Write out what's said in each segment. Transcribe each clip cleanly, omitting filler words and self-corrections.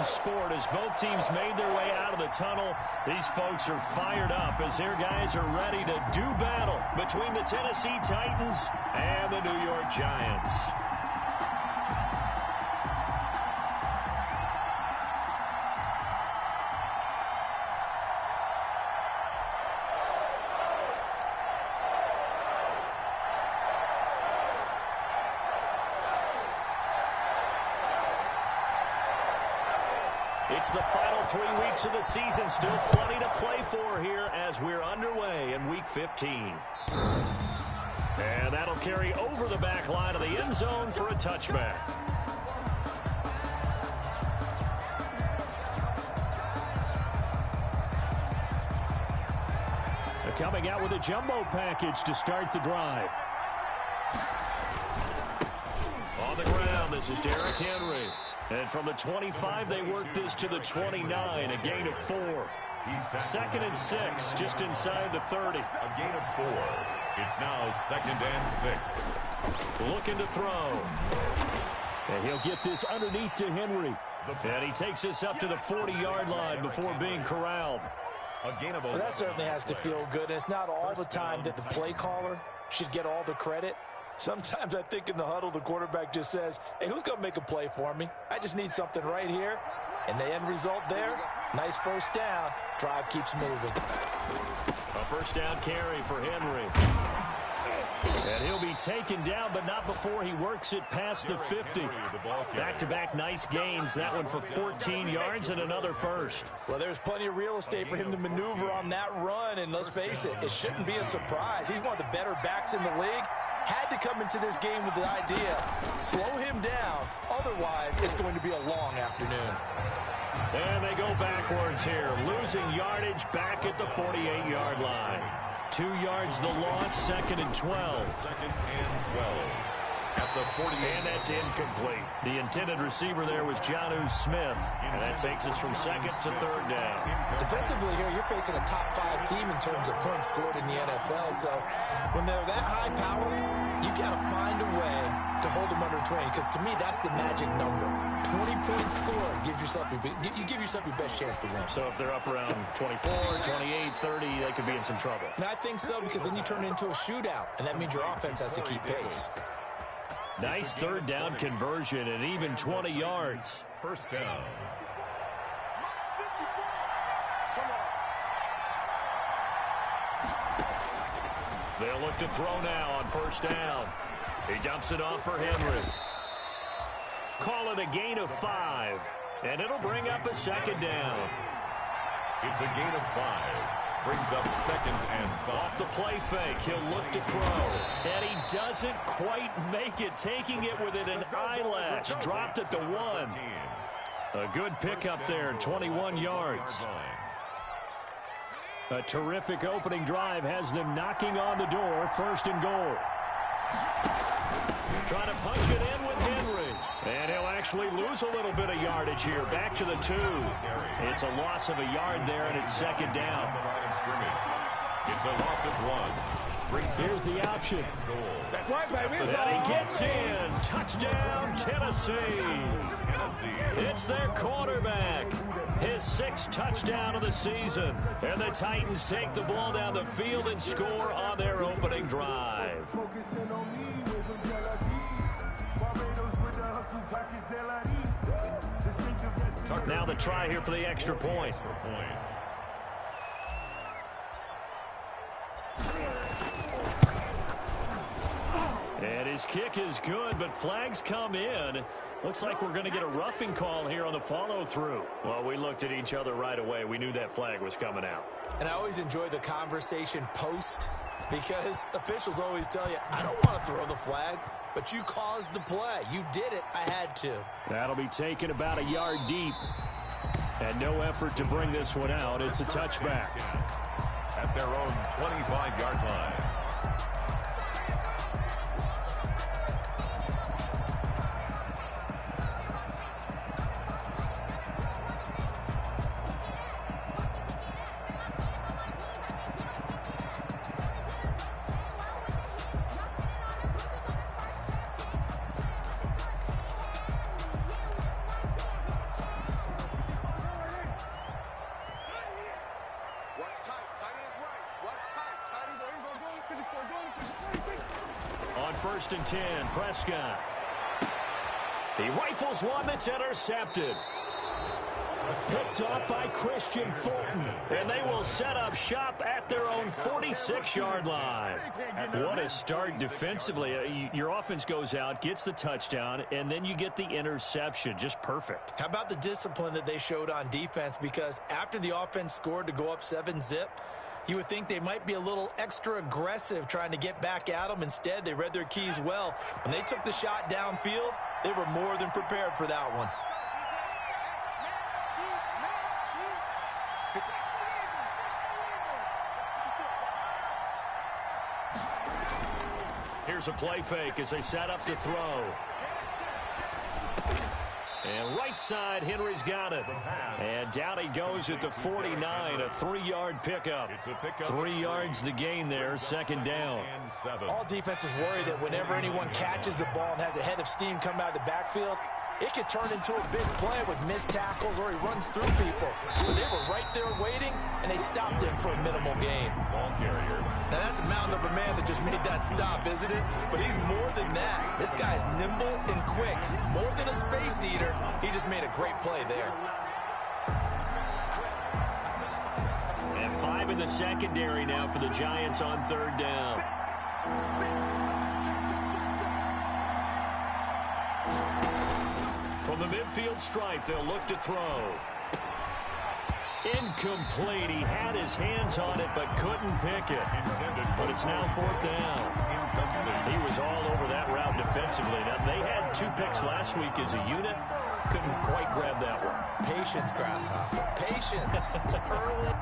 sport as both teams made their way out of the tunnel. These folks are fired up as their guys are ready to do battle between the Tennessee Titans and the New York Giants. It's the final 3 weeks of the season. Still plenty to play for here as we're underway in Week 15. And that'll carry over the back line of the end zone for a touchback. They're coming out with a jumbo package to start the drive. On the ground, this is Derrick Henry. And from the 25, they work this to the 29, a gain of 4. 2nd and 6, just inside the 30. A gain of 4. It's now 2nd and 6. Looking to throw. And he'll get this underneath to Henry. And he takes this up to the 40-yard line before being corralled. Well, that certainly has to feel good. And it's not all the time that the play caller should get all the credit. Sometimes I think in the huddle, the quarterback just says, hey, who's going to make a play for me? I just need something right here. And the end result there, nice first down. Drive keeps moving. A first down carry for Henry. And he'll be taken down, but not before he works it past the 50. Back-to-back nice gains. That one for 14 yards and another first. Well, there's plenty of real estate for him to maneuver on that run. And let's face it, it shouldn't be a surprise. He's one of the better backs in the league. Had to come into this game with the idea, slow him down. Otherwise, it's going to be a long afternoon. And they go backwards here, losing yardage back at the 48-yard line. 2 yards the loss, 2nd and 12. 2nd and 12. At the 48. And that's incomplete. The intended receiver there was Jonnu Smith. And that takes us from 2nd to 3rd down. Defensively here, you're facing a top-5 team in terms of points scored in the NFL. So when they're that high power, you got to find a way to hold them under 20. Because to me, that's the magic number. 20 points scored gives yourself you give yourself your best chance to win. So if they're up around 24, 28, 30, they could be in some trouble. And I think so, because then you turn it into a shootout. And that means your offense has to keep pace. Nice 3rd down conversion and even 20 yards. First down. They'll look to throw now on 1st down. He dumps it off for Henry. Call it a gain of 5. And it'll bring up a 2nd down. It's a gain of 5. Brings up 2nd and 5. Off the play fake, he'll look to throw. And he doesn't quite make it, taking it within an eyelash. Dropped at the 1. A good pickup there, 21 yards. A terrific opening drive has them knocking on the door, 1st and goal. Trying to punch it in with Henry. And he'll actually lose a little bit of yardage here. Back to the 2. It's a loss of a yard there, and it's 2nd down. It's a loss of 1. Here's the option. That's right, baby. And he gets in. Touchdown, Tennessee. It's their quarterback. His 6th touchdown of the season. And the Titans take the ball down the field and score on their opening drive. Now the try here for the extra point. And his kick is good, but flags come in. Looks like we're going to get a roughing call here on the follow-through. Well, we looked at each other right away. We knew that flag was coming out. And I always enjoy the conversation post, because officials always tell you, I don't want to throw the flag, but you caused the play. You did it. I had to. That'll be taken about a yard deep. And no effort to bring this one out. It's a touchback. At their own 25-yard line. first and 10. Prescott. He rifles one that's intercepted. Picked off by Christian Fulton. And they will set up shop at their own 46-yard line. What a start defensively. Your offense goes out, gets the touchdown, and then you get the interception. Just perfect. How about the discipline that they showed on defense? Because after the offense scored to go up 7-zip, you would think they might be a little extra aggressive trying to get back at them. Instead, they read their keys well. When they took the shot downfield, they were more than prepared for that one. Here's a play fake as they set up to throw. And right side, Henry's got it. And down he goes at the 49, a 3-yard pickup. 3 yards the gain there, second down. All defenses worry that whenever anyone catches the ball and has a head of steam come out of the backfield, it could turn into a big play with missed tackles or he runs through people. But they were right there waiting, and they stopped him for a minimal gain. Ball carrier. Now, that's a mountain of a man that just made that stop, isn't it? But he's more than that. This guy's nimble and quick. More than a space eater, he just made a great play there. And 5 in the secondary now for the Giants on third down. From the midfield stripe, they'll look to throw. Incomplete. He had his hands on it but couldn't pick it. But it's now fourth down. He was all over that route defensively. Now, they had 2 picks last week as a unit. Couldn't quite grab that one. Patience, Grasshopper. Patience. Early.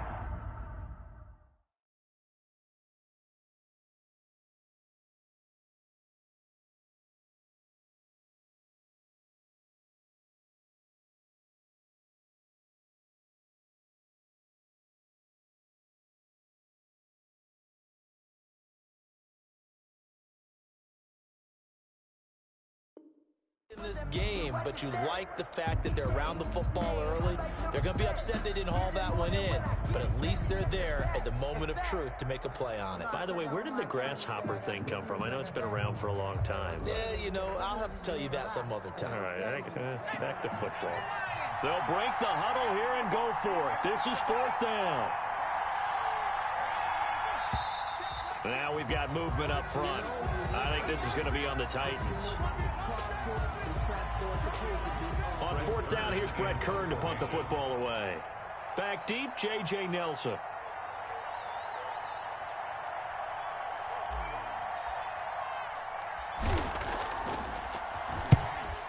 In this game, but you like the fact that they're around the football early. They're going to be upset they didn't haul that one in, but at least they're there at the moment of truth to make a play on it. By the way, where did the grasshopper thing come from? I know it's been around for a long time. Yeah, you know, I'll have to tell you that some other time. All right, back to football. They'll break the huddle here and go for it. This is fourth down. Now we've got movement up front. I think this is going to be on the Titans. On fourth down, here's Brett Kern to punt the football away. Back deep, J.J. Nelson.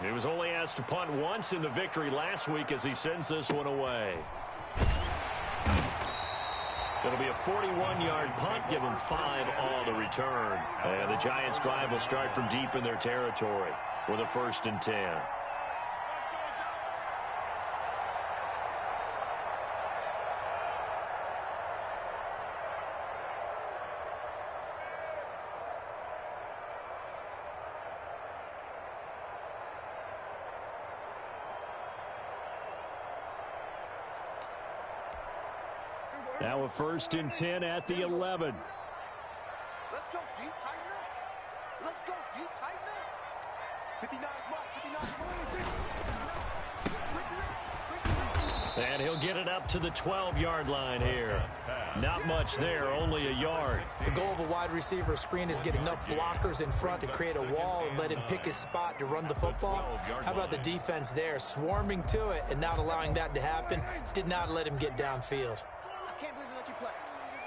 He was only asked to punt once in the victory last week as he sends this one away. It'll be a 41-yard punt, give them 5 on the return. And the Giants' drive will start from deep in their territory with a first and 10. Now a first and 10 at the 11. Let's go, D. Tighten up. Let's go, D. Tighten up. 59 mark. And he'll get it up to the 12-yard line here. Not much there, only a yard. The goal of a wide receiver screen is get enough blockers in front to create a wall and let him pick his spot to run the football. How about the defense there, swarming to it and not allowing that to happen? Did not let him get downfield. I can't believe they let you play.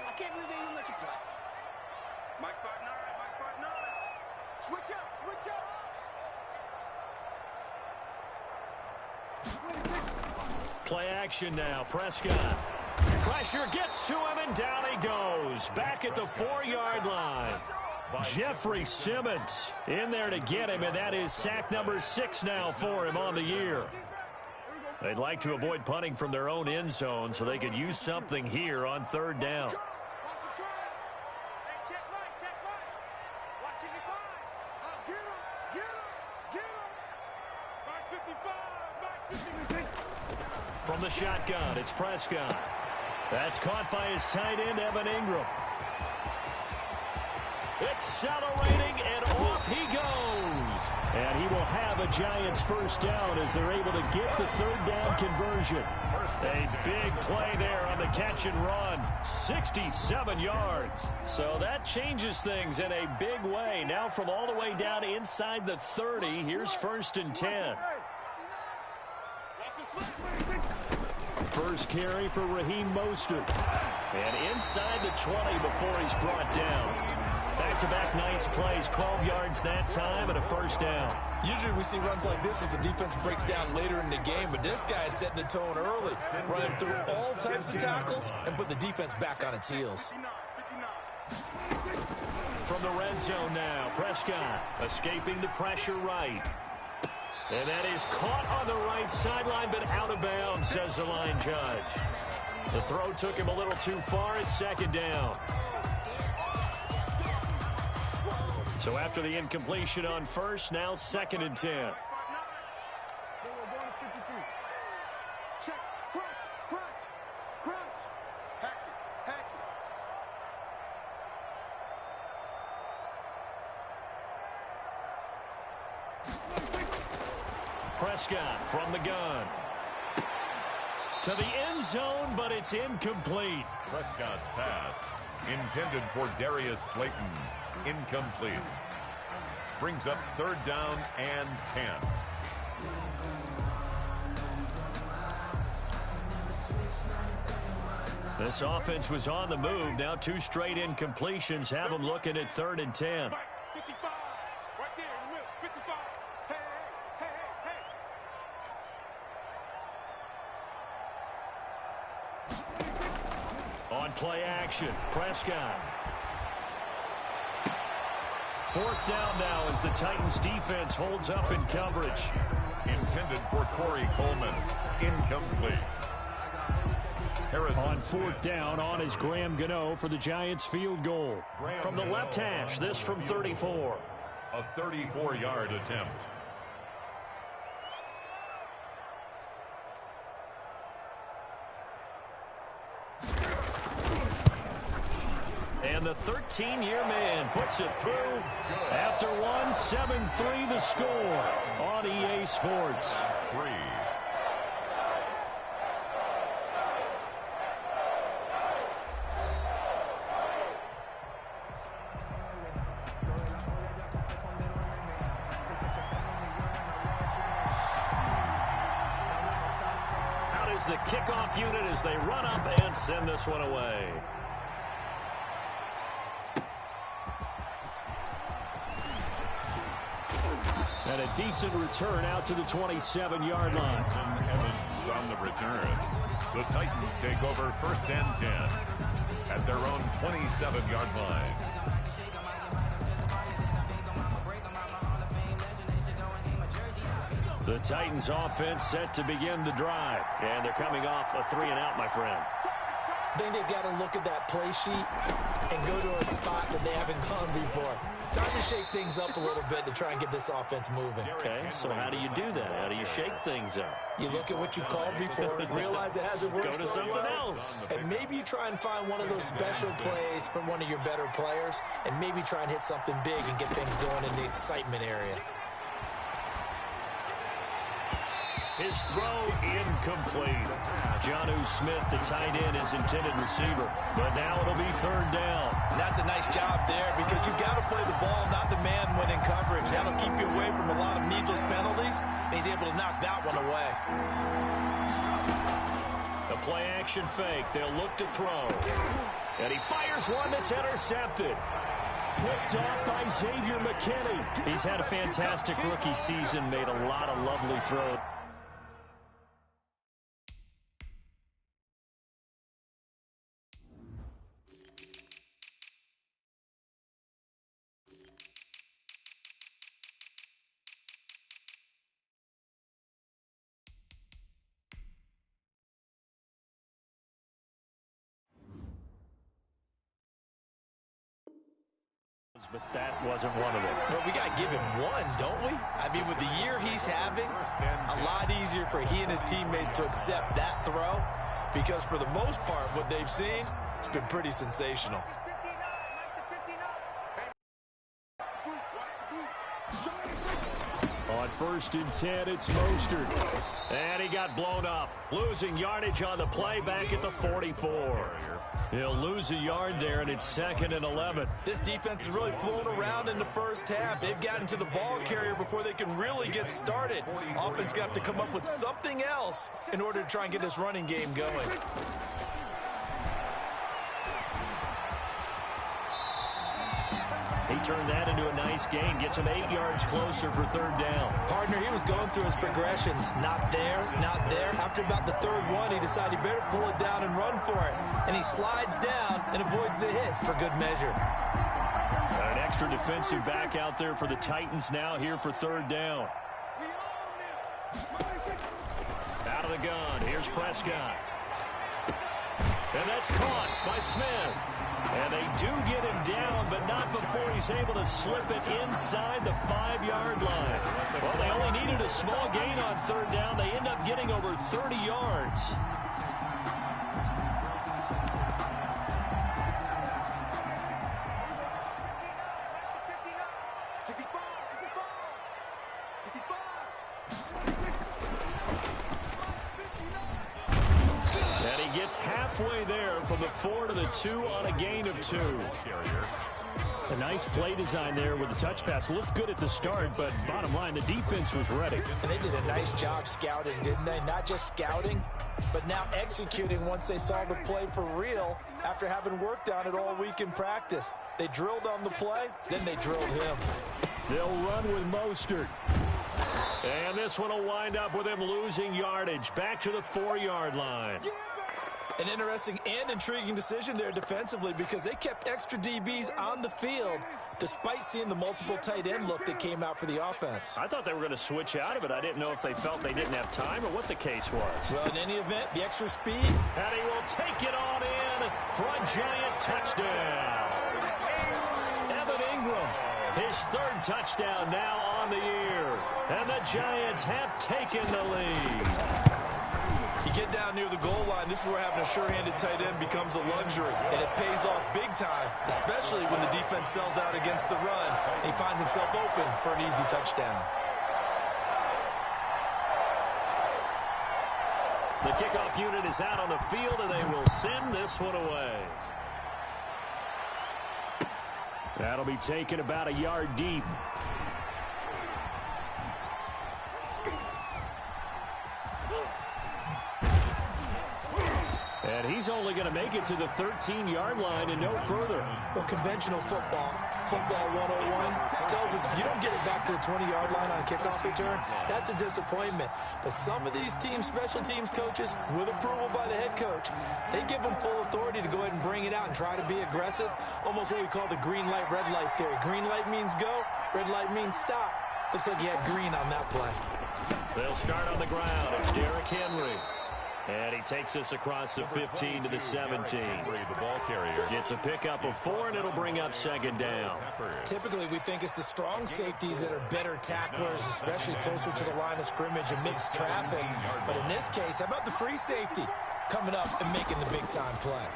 I can't believe they even let you play. Mike Spartan 9, Mike Spartan 9. Switch up, switch up. Play action now, Prescott. Pressure gets to him, and down he goes. Back at the 4-yard line. Jeffrey Simmons in there to get him, and that is sack number 6 now for him on the year. They'd like to avoid punting from their own end zone so they could use something here on third down. From the shotgun, it's Prescott. That's caught by his tight end, Evan Ingram. Accelerating and off he goes. And he will have a Giants first down as they're able to get the third down conversion. A big play there on the catch and run. 67 yards. So that changes things in a big way. Now from all the way down inside the 30, here's 1st and 10. First carry for Raheem Mostert. And inside the 20 before he's brought down. Back-to-back nice plays, 12 yards that time and a first down. Usually we see runs like this as the defense breaks down later in the game, but this guy is setting the tone early, running through all types of tackles and put the defense back on its heels. From the red zone now, Prescott escaping the pressure right. And that is caught on the right sideline, but out of bounds, says the line judge. The throw took him a little too far. It's 2nd down. So after the incompletion on first, now 2nd and 10. Prescott from the gun. To the end zone, but it's incomplete. Prescott's pass, intended for Darius Slayton, incomplete. Brings up 3rd down and 10. This offense was on the move. Now 2 straight incompletions have them looking at 3rd and 10. On play action, Prescott. 4th down now as the Titans defense holds up in coverage. Intended for Corey Coleman. Incomplete. Harrison on 4th down on is Graham Gano for the Giants field goal. From the left hash, this from 34. A 34-yard attempt. And the 13-year man puts it through. After one, 7-3 the score on EA Sports. 3. Out is the kickoff unit as they run up and send this one away. And a decent return out to the 27-yard line. Evans on the return. The Titans take over 1st and 10 at their own 27-yard line. The Titans offense set to begin the drive. And they're coming off a 3-and-out, my friend. I think they've got to look at that play sheet and go to a spot that they haven't gone before. Time to shake things up a little bit to try and get this offense moving. Okay, so how do you do that? How do you shake things up? You look at what you called before, realize it hasn't worked Go to something else. And maybe you try and find one of those special plays from one of your better players, and maybe try and hit something big and get things going in the excitement area. His throw incomplete. Jonnu Smith, the tight end, is intended receiver. But now it'll be 3rd down. And that's a nice job there because you've got to play the ball, not the man when in coverage. That'll keep you away from a lot of needless penalties. And he's able to knock that one away. The play action fake. They'll look to throw. And he fires one that's intercepted. Picked off by Xavier McKinney. He's had a fantastic rookie season, made a lot of lovely throws. But that wasn't one of them. Well, we got to give him one, don't we? I mean, with the year he's having, a lot easier for he and his teammates to accept that throw because for the most part, what they've seen, it's been pretty sensational. first and 10. It's Mostert. And he got blown up. Losing yardage on the play back at the 44. He'll lose a yard there, and it's 2nd and 11. This defense is really flown around in the first half. They've gotten to the ball carrier before they can really get started. Offense got to come up with something else in order to try and get this running game going. He turned that into a nice gain. Gets him 8 yards closer for 3rd down. Partner, he was going through his progressions. Not there, not there. After about the 3rd one, he decided he better pull it down and run for it. And he slides down and avoids the hit for good measure. An extra defensive back out there for the Titans now here for 3rd down. Out of the gun. Here's Prescott. And that's caught by Smith. And they do get him down, but not before he's able to slip it inside the 5-yard line. Well, they only needed a small gain on 3rd down. They end up getting over 30 yards. Halfway there from the 4 to the 2 on a gain of 2. A nice play design there with the touch pass. Looked good at the start, but bottom line, the defense was ready. And they did a nice job scouting, didn't they? Not just scouting, but now executing once they saw the play for real after having worked on it all week in practice. They drilled on the play, then they drilled him. They'll run with Mostert. And this one will wind up with him losing yardage. Back to the 4-yard line. An interesting and intriguing decision there defensively because they kept extra DBs on the field despite seeing the multiple tight end look that came out for the offense. I thought they were going to switch out of it. I didn't know if they felt they didn't have time or what the case was. Well, in any event, the extra speed. And he will take it on in for a Giant touchdown. Evan Ingram, his 3rd touchdown now on the year. And the Giants have taken the lead. You get down near the goal line, this is where having a sure-handed tight end becomes a luxury, and it pays off big time, especially when the defense sells out against the run, and he finds himself open for an easy touchdown. The kickoff unit is out on the field, and they will send this one away. That'll be taken about a yard deep. And he's only going to make it to the 13-yard line and no further. Well, conventional football 101, tells us if you don't get it back to the 20-yard line on a kickoff return, that's a disappointment. But some of these teams, special teams coaches, with approval by the head coach, they give them full authority to go ahead and bring it out and try to be aggressive. Almost what we call the green light, red light theory. Green light means go, red light means stop. Looks like he had green on that play. They'll start on the ground. It's Derrick Henry. And he takes us across the 15 to the 17. The ball carrier gets a pickup of 4, and it'll bring up 2nd down. Typically, we think it's the strong safeties that are better tacklers, especially closer to the line of scrimmage and mixed traffic. But in this case, how about the free safety coming up and making the big-time play?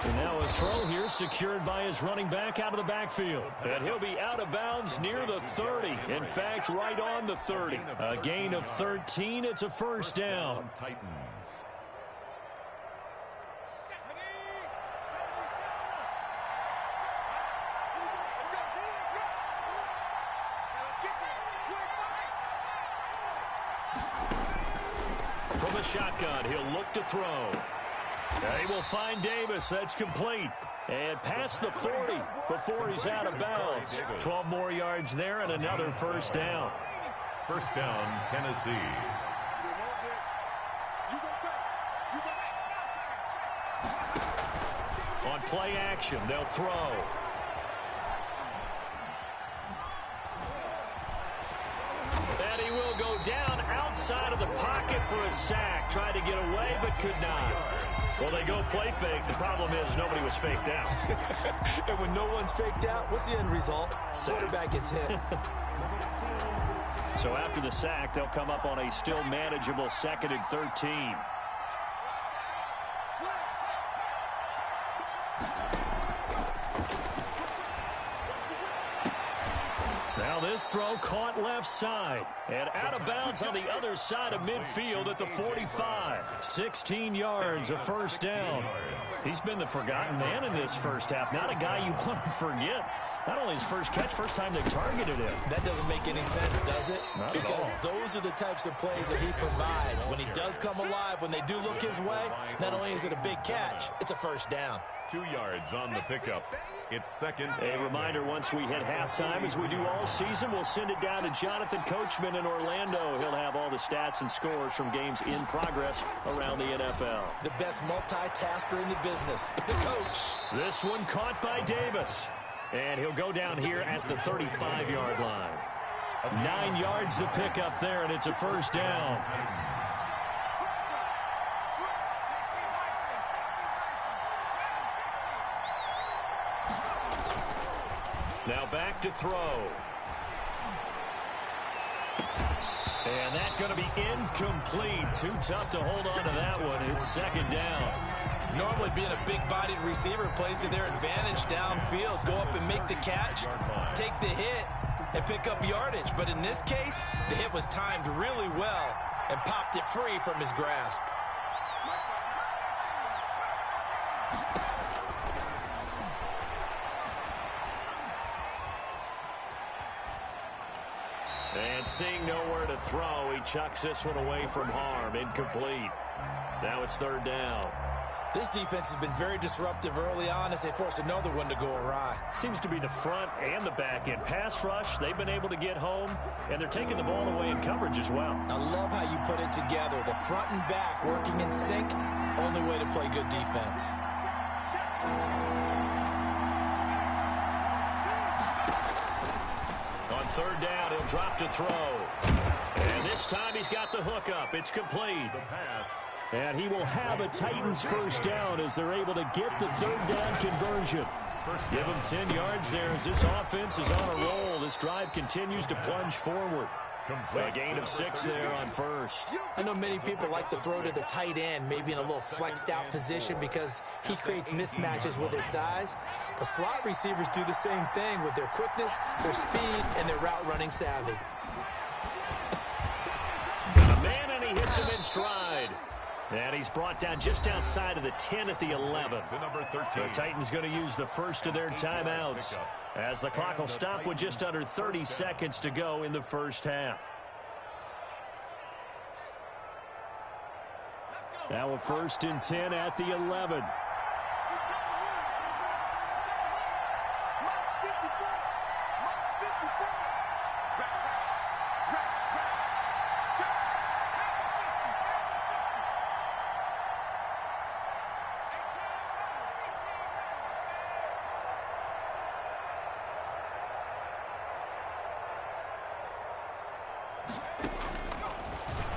And now a throw here secured by his running back out of the backfield. And he'll be out of bounds near the 30. In fact, right on the 30. A gain of 13. It's a 1st down. Titans. From the shotgun, he'll look to throw. And he will find Davis. That's complete. And past the 40 before he's out of bounds. 12 more yards there and another 1st down. 1st down, Tennessee. On play action, they'll throw. And he will go down outside of the pocket for a sack. Tried to get away, but could not. Well, they go play fake. The problem is nobody was faked out. And when no one's faked out, what's the end result? Quarterback gets hit. So after the sack, they'll come up on a still manageable 2nd and 13. Now This throw caught left side and out of bounds on the other side of midfield at the 45. 16 yards, a first down. He's been the forgotten man in this first half. Not a guy you want to forget. Not only his first catch, first time they targeted him. That doesn't make any sense, does it? Not because at all. Those are the types of plays that he provides. When he does come alive, when they do look his way, not only is it a big catch, it's a first down. 2 yards on the pickup. It's second. A reminder, once we hit halftime, as we do all season, we'll send it down to Jonathan Coachman in Orlando. He'll have all the stats and scores from games in progress around the NFL. The best multitasker in the business, the coach. This one caught by Davis. And he'll go down here at the 35-yard line. 9 yards to pick up there, and it's a first down. Now back to throw. And that's going to be incomplete. Too tough to hold on to that one. It's second down. Normally being a big-bodied receiver plays to their advantage downfield. Go up and make the catch, take the hit, and pick up yardage. But in this case, the hit was timed really well and popped it free from his grasp. And seeing nowhere to throw, he chucks this one away from harm. Incomplete. Now it's third down. This defense has been very disruptive early on as they force another one to go awry. Seems to be the front and the back end. Pass rush, they've been able to get home, and they're taking the ball away in coverage as well. I love how you put it together. The front and back working in sync, only way to play good defense. On third down, he'll drop to throw. And this time he's got the hook up. It's complete. The pass. And he will have a Titans first down as they're able to get the third down conversion. Give him 10 yards there as this offense is on a roll. This drive continues to plunge forward. A gain of 6 there on first. I know many people like to throw to the tight end, maybe in a little flexed out position because he creates mismatches with his size. But slot receivers do the same thing with their quickness, their speed, and their route running savvy. Got a man, and he hits him in stride. And he's brought down just outside of the 10 at the 11. To number 13. The Titans going to use the first of their timeouts as the clock will stop with just under 30 seconds to go in the first half. Now a 1st and 10 at the 11.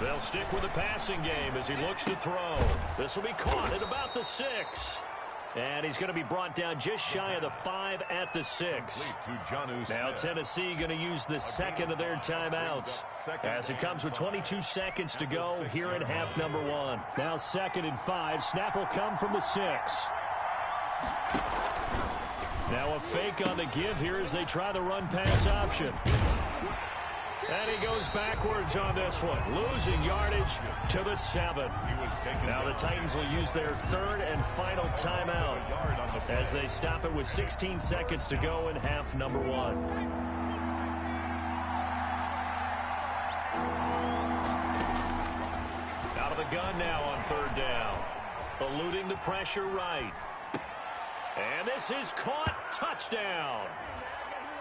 They'll stick with the passing game as he looks to throw. This will be caught at about the 6. And he's going to be brought down just shy of the 5 at the 6. Now Tennessee going to use the second of their timeouts as it comes with 22 seconds to go here in half number 1. Now 2nd and 5. Snap will come from the 6. Now a fake on the give here as they try the run pass option. And he goes backwards on this one, losing yardage to the 7. Now the Titans will use their third and final timeout as they stop it with 16 seconds to go in half number 1. Out of the gun now on third down. Eluding the pressure right. And this is caught. Touchdown.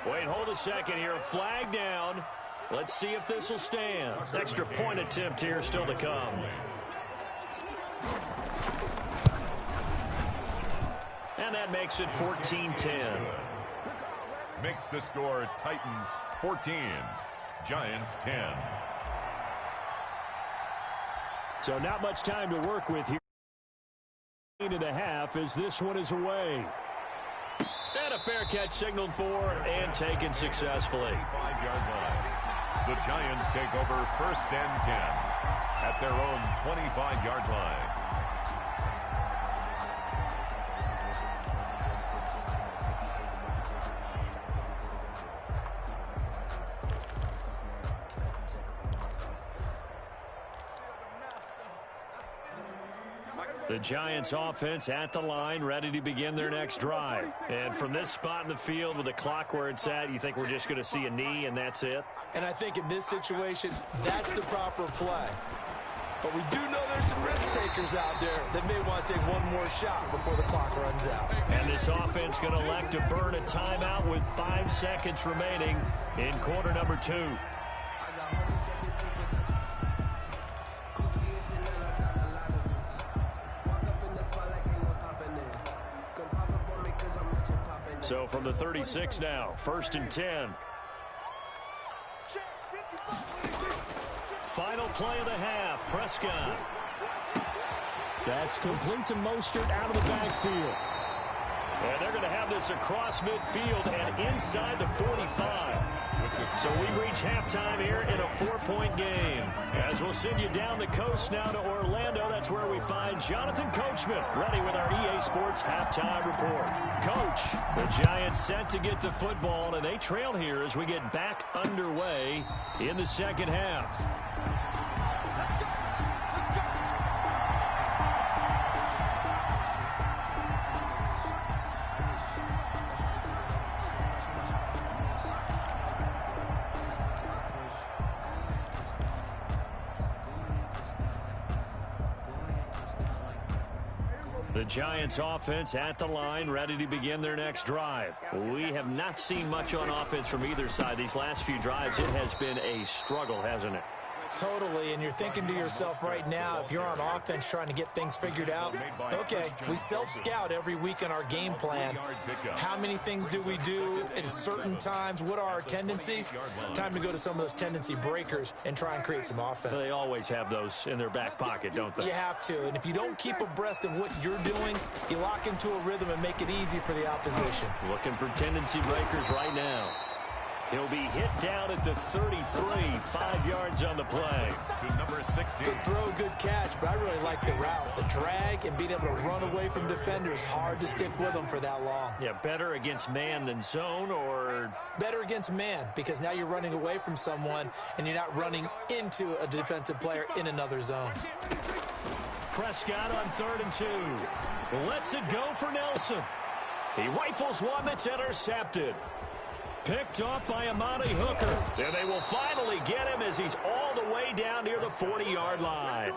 Wait, hold a second here. Flag down. Let's see if this will stand. Extra point attempt here still to come. And that makes it 14-10. Makes the score Titans 14, Giants 10. So not much time to work with here. Into the half as this one is away. And a fair catch signaled for and taken successfully. 5-yard line. The Giants take over 1st and 10 at their own 25-yard line. The Giants offense at the line, ready to begin their next drive. And from this spot in the field with the clock where it's at, you think we're just going to see a knee and that's it? And I think in this situation, that's the proper play. But we do know there's some risk takers out there that may want to take one more shot before the clock runs out. And this offense going to elect to burn a timeout with 5 seconds remaining in quarter number 2. So from the 36 now, 1st and 10. Final play of the half, Prescott. That's complete to Mostert out of the backfield. And they're going to have this across midfield and inside the 45. So we reach halftime here in a 4-point game. As we'll send you down the coast now to Orlando, that's where we find Jonathan Coachman, ready with our EA Sports halftime report. Coach, the Giants set to get the football, and they trail here as we get back underway in the second half. The Giants offense at the line, ready to begin their next drive. We have not seen much on offense from either side. These last few drives, it has been a struggle, hasn't it? Totally, and you're thinking to yourself right now, if you're on offense trying to get things figured out, okay, we self-scout every week in our game plan. How many things do we do at certain times? What are our tendencies? Time to go to some of those tendency breakers and try and create some offense. They always have those in their back pocket, don't they? You have to, and if you don't keep abreast of what you're doing, you lock into a rhythm and make it easy for the opposition. Looking for tendency breakers right now. He'll be hit down at the 33, 5 yards on the play. To number 16. Good throw, good catch, but I really like the route. The drag and being able to run away from defenders, hard to stick with them for that long. Yeah, better against man than zone, or? Better against man, because now you're running away from someone and you're not running into a defensive player in another zone. Prescott on 3rd and 2. Lets it go for Nelson. He rifles one that's intercepted. Picked off by Amani Hooker. And they will finally get him as he's all the way down near the 40-yard line.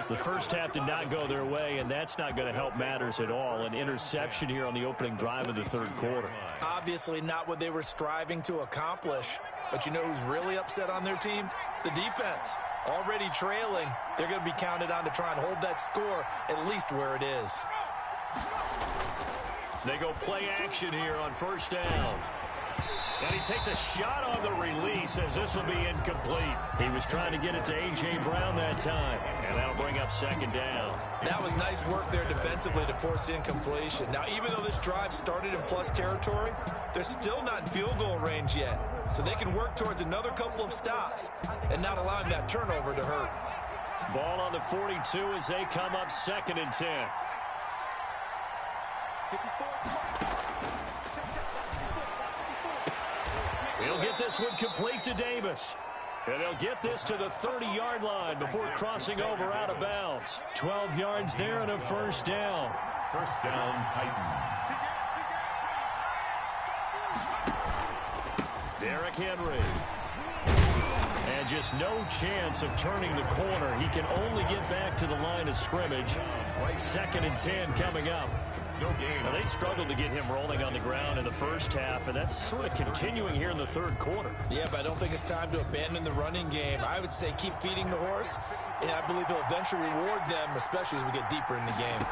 The first half did not go their way, and that's not going to help matters at all. An interception here on the opening drive of the third quarter. Obviously not what they were striving to accomplish. But you know who's really upset on their team? The defense. Already trailing, they're going to be counted on to try and hold that score at least where it is. They go play action here on 1st down. And he takes a shot on the release as this will be incomplete. He was trying to get it to A.J. Brown that time. And that'll bring up 2nd down. That was nice work there defensively to force incompletion. Now, even though this drive started in plus territory, they're still not in field goal range yet. So they can work towards another couple of stops and not allowing that turnover to hurt. Ball on the 42 as they come up 2nd and 10. He'll get this one complete to Davis. And he'll get this to the 30-yard line before crossing over out of bounds. 12 yards there and a 1st down. 1st down, Titans. Derrick Henry. And just no chance of turning the corner. He can only get back to the line of scrimmage. 2nd and 10 coming up. Now, they struggled to get him rolling on the ground in the first half, and that's sort of continuing here in the third quarter. Yeah, but I don't think it's time to abandon the running game. I would say keep feeding the horse, and I believe he'll eventually reward them, especially as we get deeper in the game.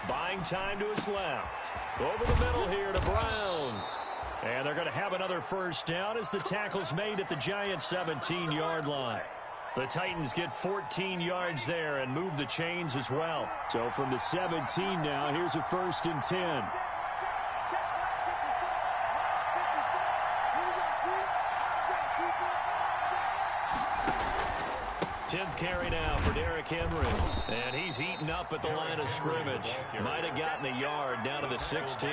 Buying time to his left. Over the middle here to Brown. And they're going to have another 1st down as the tackle's made at the Giants' 17-yard line. The Titans get 14 yards there and move the chains as well. So from the 17 now, here's a 1st and 10. 10th carry now for Derrick Henry. And he's heating up at the line of scrimmage. Might have gotten a yard down to the 16.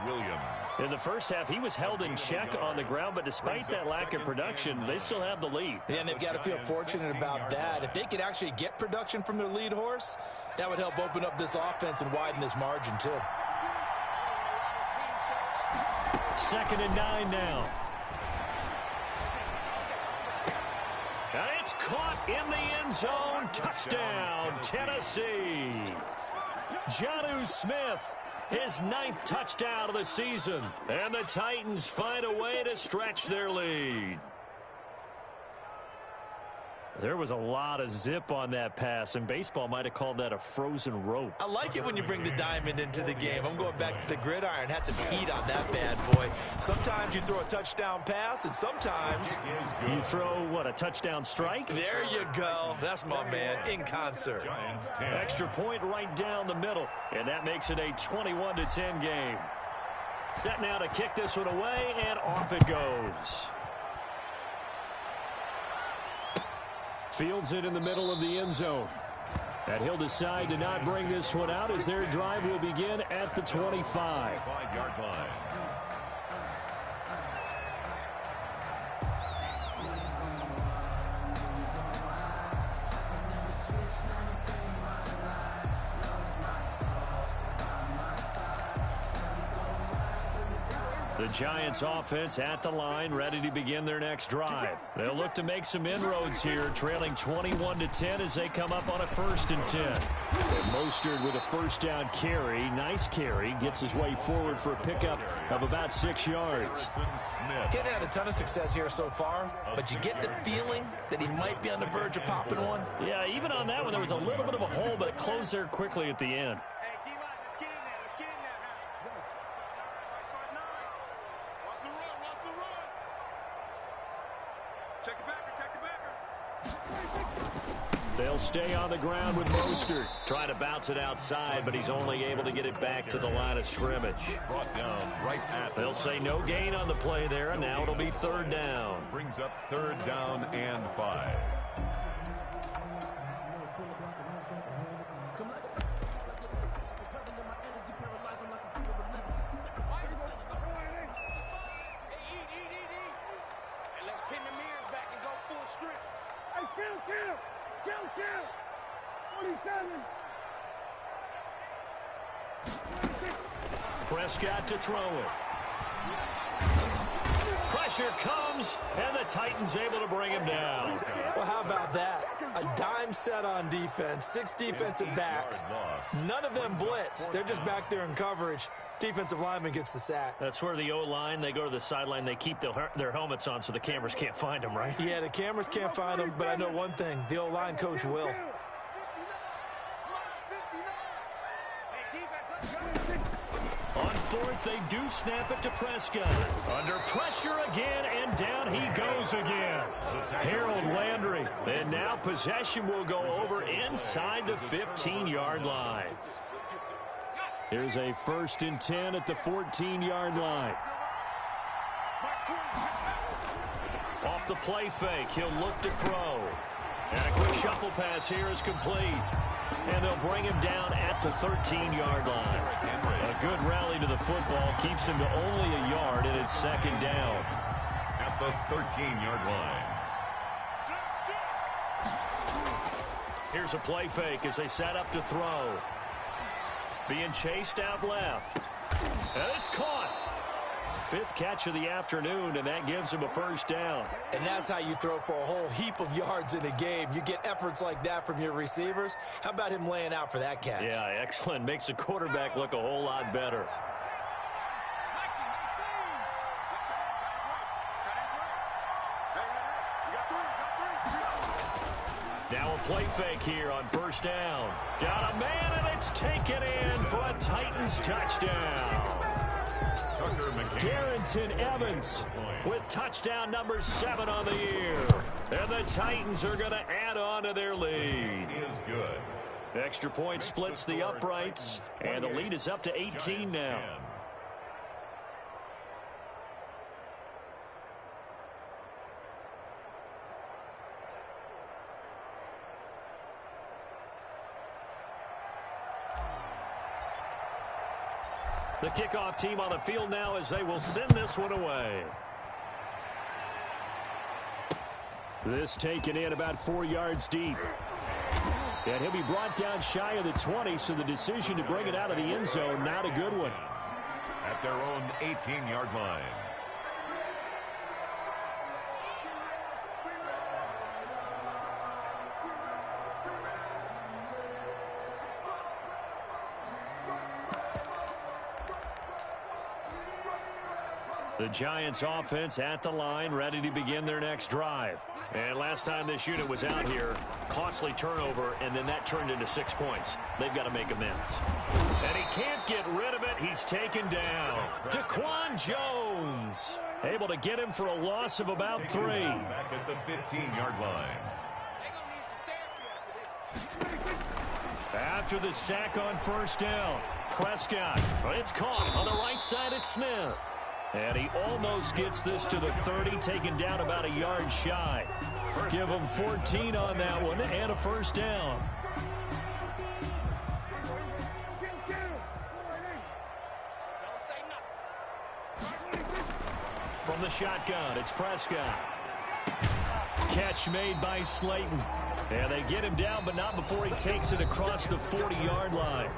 Williams. In the first half, he was held in check on the ground, but despite that lack of production, they still have the lead. Yeah, and they've got to feel fortunate about that. If they could actually get production from their lead horse, that would help open up this offense and widen this margin, too. 2nd and 9 now. And it's caught in the end zone. Touchdown, Tennessee. Jonnu Smith, his 9th touchdown of the season. And the Titans find a way to stretch their lead. There was a lot of zip on that pass, and baseball might have called that a frozen rope. I like it when you bring the diamond into the game. I'm going back to the gridiron. Had some heat on that bad boy. Sometimes you throw a touchdown pass, and sometimes you throw, what, a touchdown strike? There you go. That's my man, in concert. Extra point right down the middle, and that makes it a 21-10 game. Set now to kick this one away, and off it goes. Fields it in the middle of the end zone. And he'll decide to not bring this one out as their drive will begin at the 25. 5-yard line. The Giants offense at the line, ready to begin their next drive. They'll look to make some inroads here, trailing 21-10 as they come up on a 1st and 10. And Mostert with a first down carry. Nice carry. Gets his way forward for a pickup of about 6 yards. Getting had a ton of success here so far, but you get the feeling that he might be on the verge of popping one. Yeah, even on that one, there was a little bit of a hole, but it closed there quickly at the end. They'll stay on the ground with Mostert. Trying to bounce it outside, but he's only able to get it back to the line of scrimmage. Brought down right at They'll say no gain on the play there, and now it'll be 3rd down. Brings up 3rd down and 5. Prescott to throw it. Pressure comes, and the Titans able to bring him down. Well, how about that? A dime set on defense, 6 defensive backs. None of them blitz. They're just back there in coverage. Defensive lineman gets the sack. That's where the O-line, they go to the sideline, they keep their helmets on so the cameras can't find them, right? Yeah, the cameras can't find them, but I know one thing. The O-line coach will. On 4th, they do snap it to Prescott. Under pressure again, and down he goes again. Harold Landry. And now possession will go over inside the 15-yard line. Here's a 1st and 10 at the 14-yard line. Off the play fake, he'll look to throw. And a quick shuffle pass here is complete. And they'll bring him down at the 13-yard line. A good rally to the football keeps him to only a yard, and it's 2nd down. At the 13-yard line. Here's a play fake as they set up to throw. Being chased out left. And it's caught. 5th catch of the afternoon, and that gives him a 1st down. And that's how you throw for a whole heap of yards in a game. You get efforts like that from your receivers. How about him laying out for that catch? Yeah, excellent. Makes the quarterback look a whole lot better. Now a play fake here on 1st down. Got a man, and it's taken in for a Titans touchdown. Darrynton Evans with touchdown number 7 on the year. And the Titans are going to add on to their lead. Is good. Extra point splits the uprights, and the lead is up to 18 now. The kickoff team on the field now as they will send this one away. This taken in about 4 yards deep. And he'll be brought down shy of the 20, so the decision to bring it out of the end zone, not a good one. At their own 18-yard line. The Giants offense at the line, ready to begin their next drive. And last time this unit was out here, costly turnover, and then that turned into 6 points. They've got to make amends. And he can't get rid of it. He's taken down. Daquan Jones able to get him for a loss of about 3. Back at the 15-yard line. After the sack on first down, Prescott. It's caught on the right side at Smith. And he almost gets this to the 30, taken down about a yard shy. Give him 14 on that one and a first down. From the shotgun, it's Prescott. Catch made by Slayton. And they get him down, but not before he takes it across the 40-yard line.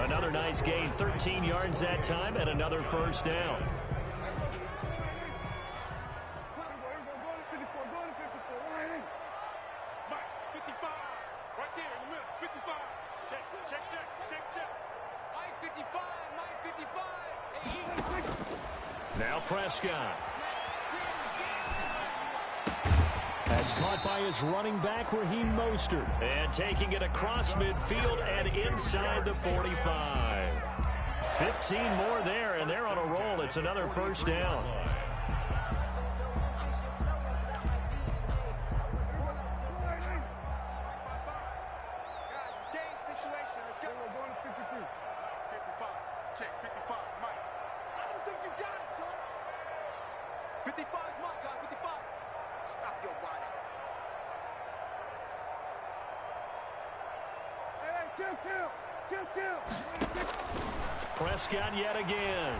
Another nice gain, 13 yards that time, and another first down. Now Prescott. That's caught by his running back, Raheem Mostert. And taking it across midfield and inside the 45. 15 more there, and they're on a roll. It's another first down. Prescott yet again.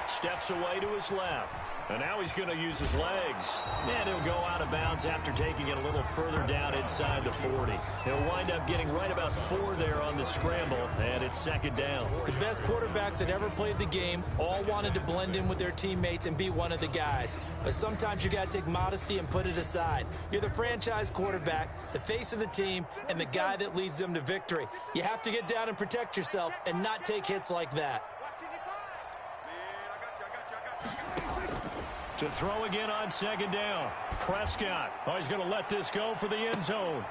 Steps away to his left. And now he's going to use his legs. And he'll go out of bounds after taking it a little further down inside the 40. He'll wind up getting right about 4 there on the scramble, and it's second down. The best quarterbacks that ever played the game all wanted to blend in with their teammates and be one of the guys. But sometimes you got to take modesty and put it aside. You're the franchise quarterback, the face of the team, and the guy that leads them to victory. You have to get down and protect yourself and not take hits like that. To throw again on second down. Prescott. Oh, he's going to let this go for the end zone.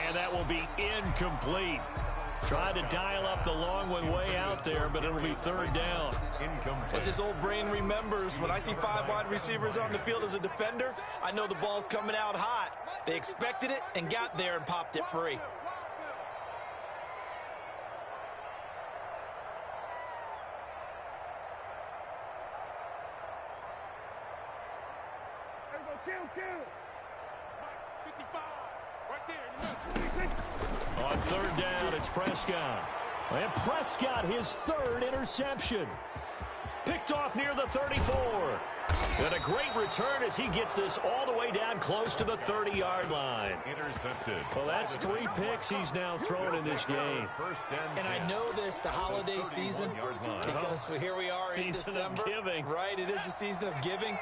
And that will be incomplete. Tried to dial up the long one way out there, but it'll be third down. Incomplete. As his old brain remembers, when I see 5 wide receivers on the field as a defender, I know the ball's coming out hot. They expected it and got there and popped it free. On third down, it's Prescott. And Prescott, his 3rd interception. Picked off near the 34. And a great return as he gets this all the way down close to the 30-yard line. Intercepted. Well, that's 3 picks he's now thrown in this game. And I know this, the holiday season, because here we are in December. Giving. Right, it is the season of giving.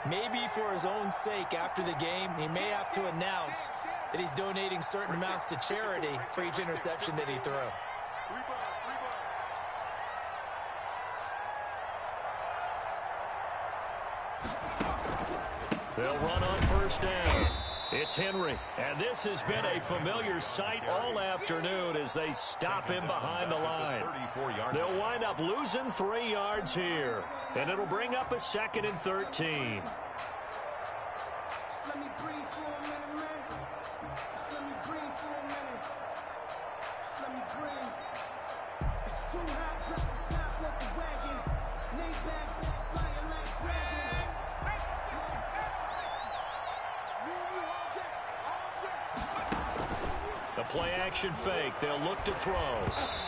Maybe for his own sake after the game, he may have to announce that he's donating certain amounts to charity for each interception that he threw. They'll run on first down. It's Henry. And this has been a familiar sight all afternoon as they stop him behind the line. They'll wind up losing 3 yards here. And it'll bring up a 2nd and 13. Let me breathe for a minute, man. Let me breathe for a minute. Let me breathe. It's too hot, drop the top off the wagon. Lay back, flying like dragon. The play action fake. They'll look to throw.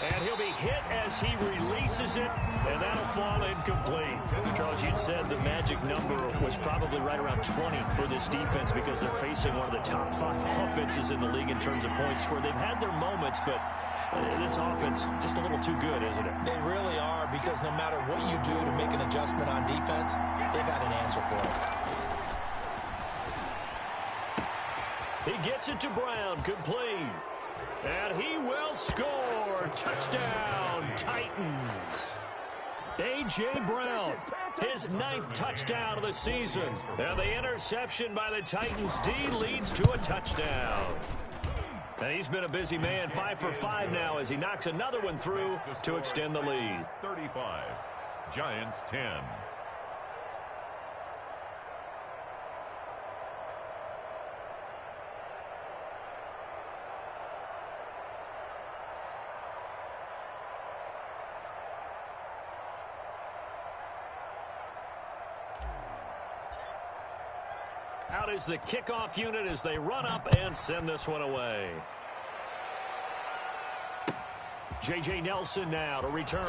And he'll be hit as he releases it, and that'll fall incomplete. Charles, you'd said the magic number was probably right around 20 for this defense because they're facing one of the top 5 offenses in the league in terms of points scored. They've had their moments, but this offense just a little too good, isn't it? They really are, because no matter what you do to make an adjustment on defense, they've had an answer for it. He gets it to Brown, complete. And he will score. Touchdown, Titans. A.J. Brown, his 9th touchdown of the season. And the interception by the Titans D leads to a touchdown. And he's been a busy man, 5 for 5 now as he knocks another one through to extend the lead. 35, Giants 10. Out is the kickoff unit as they run up and send this one away. J.J. Nelson now to return.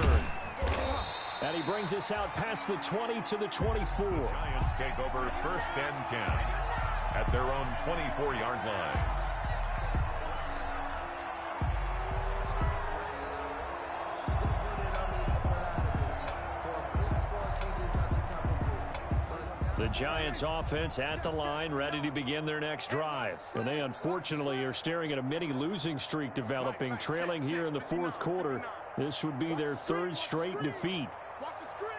And he brings us out past the 20 to the 24. Giants take over 1st and 10 at their own 24-yard line. The Giants offense at the line, ready to begin their next drive. And they unfortunately are staring at a mini losing streak developing, trailing here in the 4th quarter. This would be their 3rd straight defeat. Watch the screen.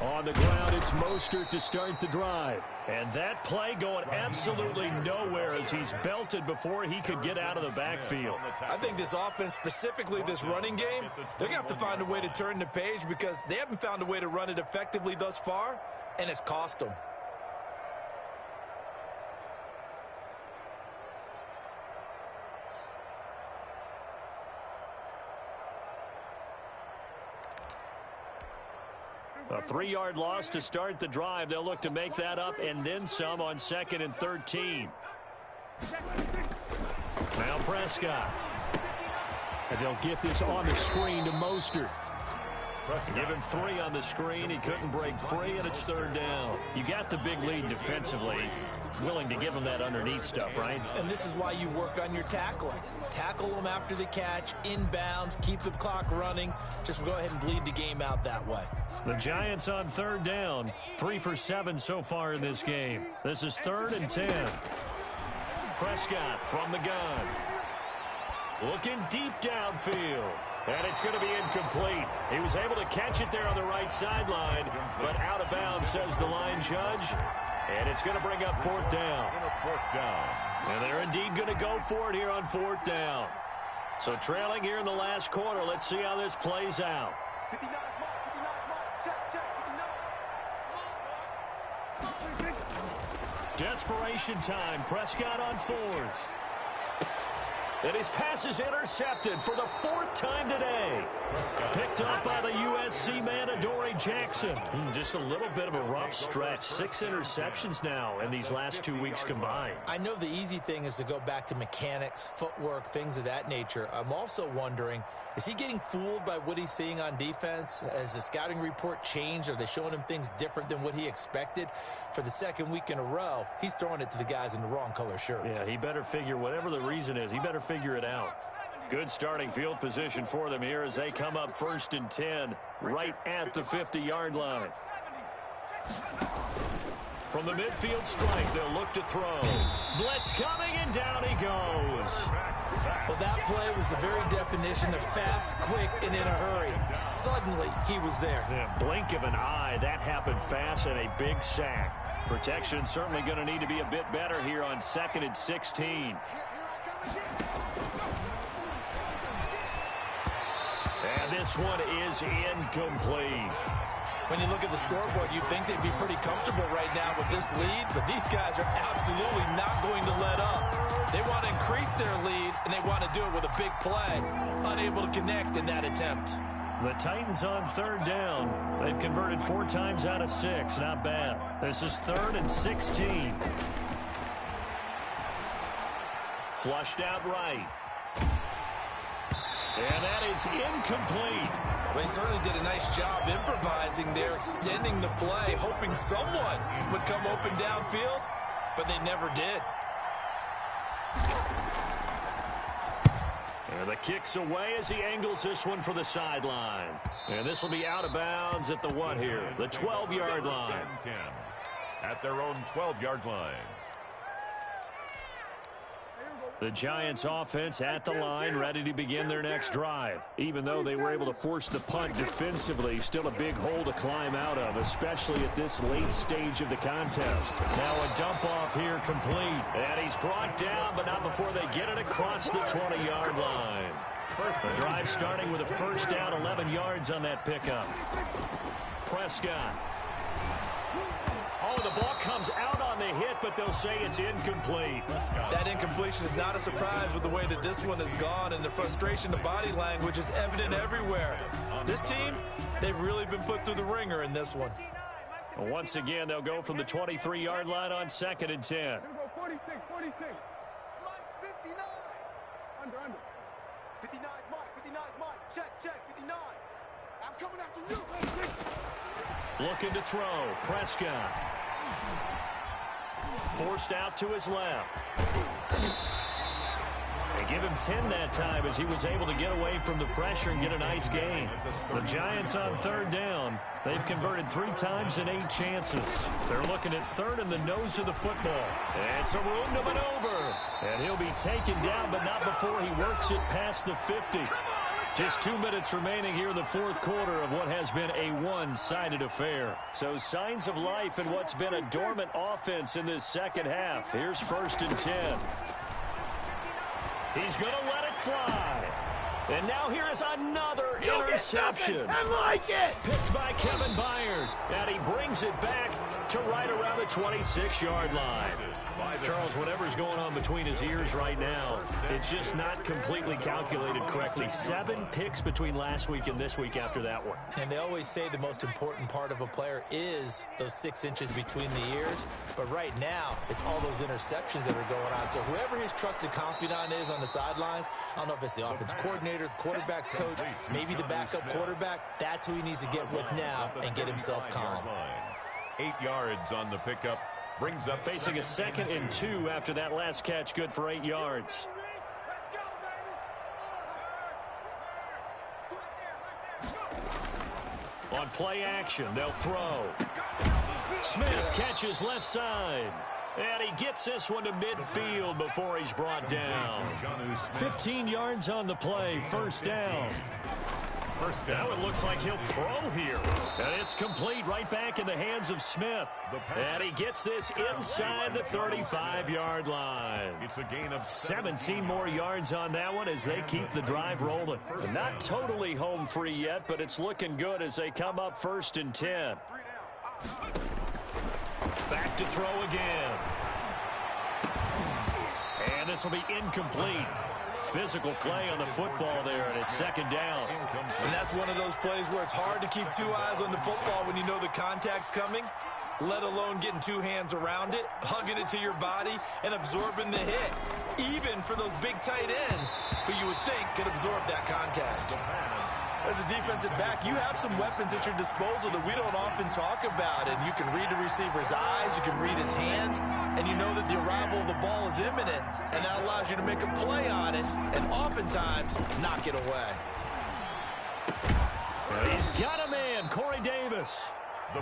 On the ground, it's Mostert to start the drive. And that play going absolutely nowhere as he's belted before he could get out of the backfield. I think this offense, specifically this running game, they're going to have to find a way to turn the page because they haven't found a way to run it effectively thus far, and it's cost them. A 3-yard loss to start the drive. They'll look to make that up and then some on 2nd and 13. Now Prescott. And they'll get this on the screen to Mostert. Give him 3 on the screen. He couldn't break free, and it's 3rd down. You got the big lead defensively. Willing to give him that underneath stuff, right? And this is why you work on your tackling. Tackle them after the catch, inbounds, keep the clock running. Just go ahead and bleed the game out that way. The Giants on 3rd down. 3 for 7 so far in this game. This is 3rd and 10. Prescott from the gun. Looking deep downfield. And it's going to be incomplete. He was able to catch it there on the right sideline, but out of bounds, says the line judge. And it's going to bring up 4th down. And they're indeed going to go for it here on 4th down. So trailing here in the last quarter. Let's see how this plays out. 59 mark, check, 59. Desperation time. Prescott on 4th. And his pass is intercepted for the 4th time today. Picked up by the USC man, Adoree Jackson. Just a little bit of a rough stretch. 6 interceptions now in these last 2 weeks combined. I know the easy thing is to go back to mechanics, footwork, things of that nature. I'm also wondering, is he getting fooled by what he's seeing on defense? Has the scouting report changed? Are they showing him things different than what he expected? For the 2nd week in a row, he's throwing it to the guys in the wrong color shirts. Yeah, he better figure, whatever the reason is, he better figure it out. Good starting field position for them here as they come up 1st and 10, right at the 50-yard line. From the midfield strike, they'll look to throw. Blitz coming, and down he goes. Well, that play was the very definition of fast, quick, and in a hurry. Suddenly, he was there. Yeah, blink of an eye, that happened fast, and a big sack. Protection certainly going to need to be a bit better here on 2nd and 16. And this one is incomplete. When you look at the scoreboard, you'd think they'd be pretty comfortable right now with this lead, but these guys are absolutely not going to let up. They want to increase their lead, and they want to do it with a big play. Unable to connect in that attempt. The Titans on third down. They've converted 4 times out of 6. Not bad. This is 3rd and 16. Flushed out right. And that is incomplete. They certainly did a nice job improvising there, extending the play, hoping someone would come open downfield, but they never did. And the kick's away as he angles this one for the sideline. And this will be out of bounds at the what here? The 12-yard line. 10 at their own 12-yard line. The Giants offense at the line, ready to begin their next drive. Even though they were able to force the punt defensively, still a big hole to climb out of, especially at this late stage of the contest. Now a dump off here complete. And he's brought down, but not before they get it across the 20-yard line. The drive starting with a first down, 11 yards on that pickup. Prescott. Oh, the ball comes out on the hit, but they'll say it's incomplete. That incompletion is not a surprise with the way that this one has gone, and the frustration of body language is evident everywhere. This team, they've really been put through the ringer in this one. Once again, they'll go from the 23-yard line on 2nd and 10. 46. Mike's 59. Under. 59 is Mike. 59 is Mike. Check. 59. I'm coming after you. Looking to throw. Prescott. Forced out to his left. They give him 10 that time as he was able to get away from the pressure and get a nice gain. The Giants on third down. They've converted 3 times in 8 chances. They're looking at third in the nose of the football. It's a room to maneuver. And he'll be taken down, but not before he works it past the 50. Just 2 minutes remaining here in the 4th quarter of what has been a one-sided affair. So signs of life in what's been a dormant offense in this second half. Here's 1st and 10. He's going to let it fly. And now here is another interception. I like it. Picked by Kevin Byard. And he brings it back to right around the 26-yard line. Charles, whatever's going on between his ears right now, it's just not completely calculated correctly. 7 picks between last week and this week after that one. And they always say the most important part of a player is those 6 inches between the ears. But right now, it's all those interceptions that are going on. So whoever his trusted confidant is on the sidelines, I don't know if it's the offense coordinator, the quarterback's coach, maybe the backup quarterback, that's who he needs to get with now and get himself calm. 8 yards on the pickup. Brings up facing a 2nd and 2 after that last catch, good for 8 yards. Let's go, baby. On play action, they'll throw. Smith catches left side. And he gets this one to midfield before he's brought down. 15 yards on the play, first down. Now it looks like he'll throw here. And it's complete right back in the hands of Smith. And he gets this inside the 35-yard line. It's a gain of 17 more yards on that one as they keep the drive rolling. Not totally home free yet, but it's looking good as they come up 1st and 10. Back to throw again. And this will be incomplete. Physical play on the football there, and it's 2nd down. And that's one of those plays where it's hard to keep 2 eyes on the football when you know the contact's coming, let alone getting 2 hands around it, hugging it to your body, and absorbing the hit. Even for those big tight ends who you would think could absorb that contact. As a defensive back, you have some weapons at your disposal that we don't often talk about, and you can read the receiver's eyes, you can read his hands, and you know that the arrival of the ball is imminent, and that allows you to make a play on it, and oftentimes knock it away. He's got a man, Corey Davis.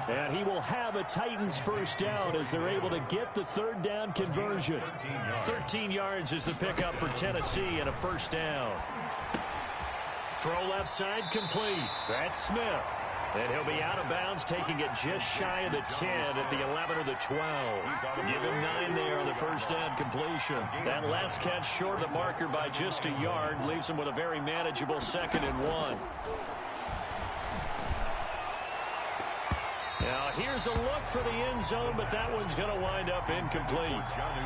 And he will have a Titans first down as they're able to get the 3rd down conversion. 13 yards is the pickup for Tennessee and a first down. Throw left side complete. That's Smith. And he'll be out of bounds, taking it just shy of the 10 at the 11 or the 12. Give him 9 there on the first down completion. That last catch short of the marker by just a yard leaves him with a very manageable 2nd and 1. Here's a look for the end zone, but that one's going to wind up incomplete.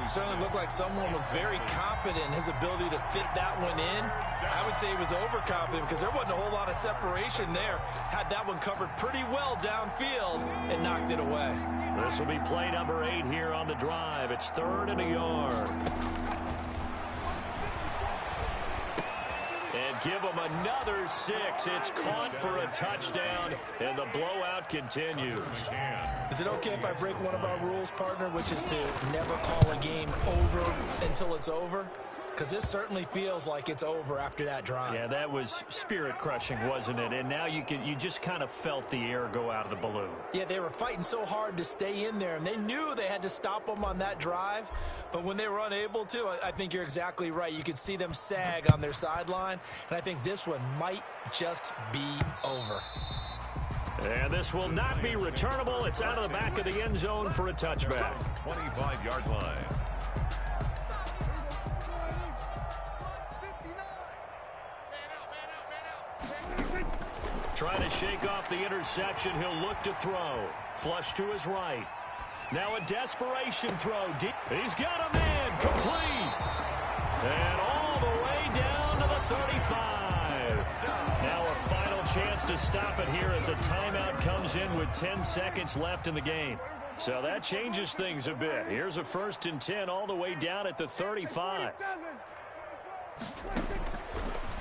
Certainly looked like someone was very confident in his ability to fit that one in. I would say he was overconfident because there wasn't a whole lot of separation there. Had that one covered pretty well downfield and knocked it away. This will be play number 8 here on the drive. It's 3rd and a yard. And give them another 6. It's caught for a touchdown, and the blowout continues. Is it okay if I break one of our rules, partner, which is to never call a game over until it's over? Because this certainly feels like it's over after that drive. Yeah, that was spirit-crushing, wasn't it? And now you just kind of felt the air go out of the balloon. Yeah, they were fighting so hard to stay in there, and they knew they had to stop them on that drive. But when they were unable to, I think you're exactly right. You could see them sag on their sideline, and I think this one might just be over. And this will not be returnable. It's out of the back of the end zone for a touchback. 25-yard line. Trying to shake off the interception. He'll look to throw. Flush to his right. Now a desperation throw. He's got a man. Complete. And all the way down to the 35. Now a final chance to stop it here as a timeout comes in with 10 seconds left in the game. So that changes things a bit. Here's a 1st and 10 all the way down at the 35.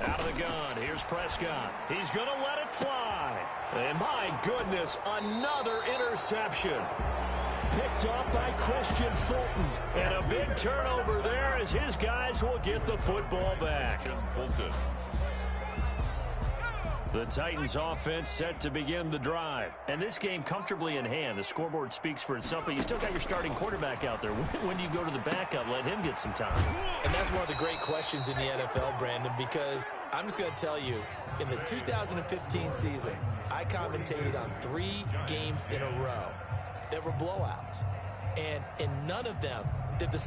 Out of the gun, here's Prescott. He's going to let it fly. And my goodness, another interception. Picked up by Christian Fulton. And a big turnover there as his guys will get the football back. Fulton. The Titans offense set to begin the drive. And this game comfortably in hand. The scoreboard speaks for itself, but you still got your starting quarterback out there. When do you go to the backup? Let him get some time. And that's one of the great questions in the NFL, Brandon, because I'm just going to tell you, in the 2015 season, I commentated on 3 games in a row that were blowouts. And in none of them did the